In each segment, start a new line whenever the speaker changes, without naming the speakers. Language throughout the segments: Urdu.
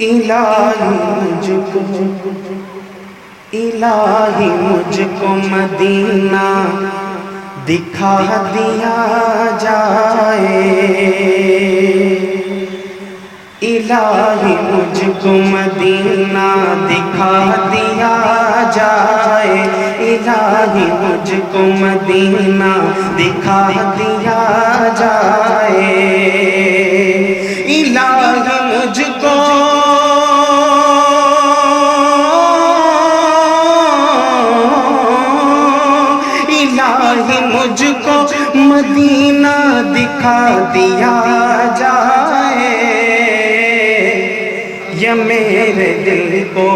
الہی مجھ کو مدینہ دکھا دیا جائے، الہی مجھ کو مدینہ دکھا دیا جائے، الہی مجھ کو مدینہ دکھا دیا جائے، الہی مجھ کو مجھ کو مدینہ دکھا دیا جائے، یا میرے دل کو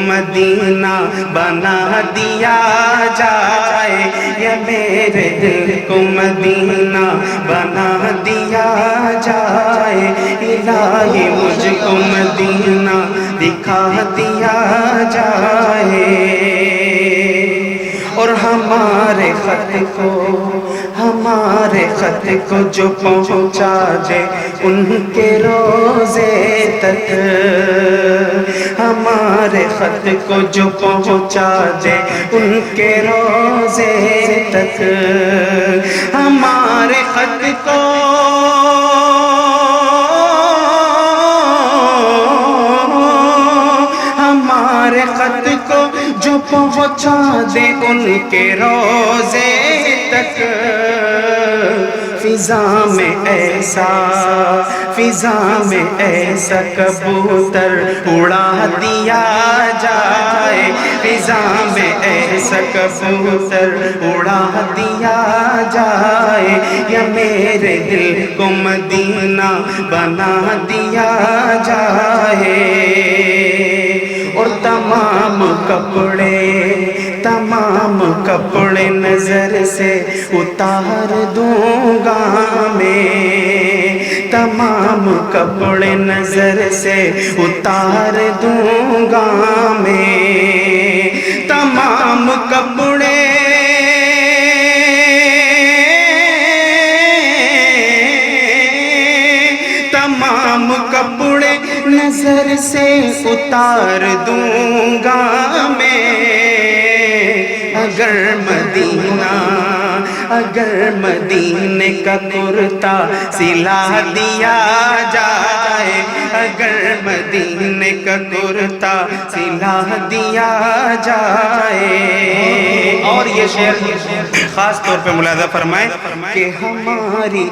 مدینہ بنا دیا جائے، یا میرے دل کو مدینہ بنا دیا جائے، الہی مجھ کو مدینہ دکھا دیا جائے، اور ہمارے خط کو جو پہنچا دے ان کے روزے تک، ہمارے خط کو جو پہنچا دے ان کے روزے تک، ہمارے خط کو جو پہنچا دے ان کے روزے تک، فضا میں ایسا کبوتر اڑا دیا جائے، فضا میں ایسا کبوتر اڑا دیا جائے، یا میرے دل کو مدینہ بنا دیا جائے، اور تمام کپڑے نظر سے اتار دوں گا میں، تمام کپڑے نظر سے اتار دوں گا میں، تمام کپڑے نظر سے اتار دوں گا میں، اگر مدینے کا کرتا سلا دیا جائے، اگر مدینے کا کرتا سلا دیا جائے، اور یہ شعر خاص طور پہ ملاحظہ فرمائیں کہ ہماری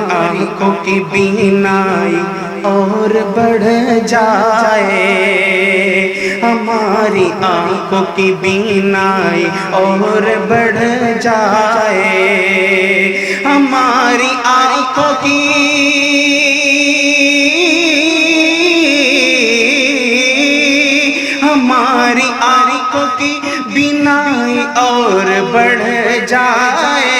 آنکھوں کی بینائی اور بڑھ جائے، ہماری آنکھوں کی بینائی اور بڑھ جائے، ہماری آنکھوں کی بینائی اور بڑھ جائے،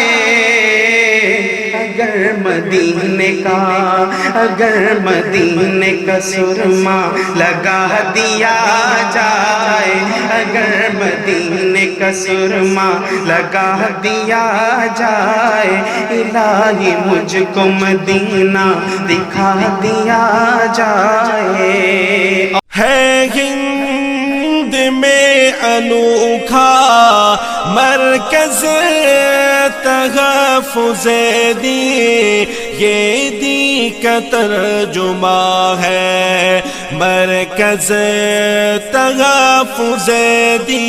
اگر مدینے کا سرما لگا دیا جائے، اگر مدینے کا سرما لگا دیا جائے، الہی مجھ کو مدینہ دکھا دیا جائے،
ہے ہند میں انوکھا مرکز تحفظ دی، یہ دی کا ترجمہ ہے مرکز تحفظ دی۔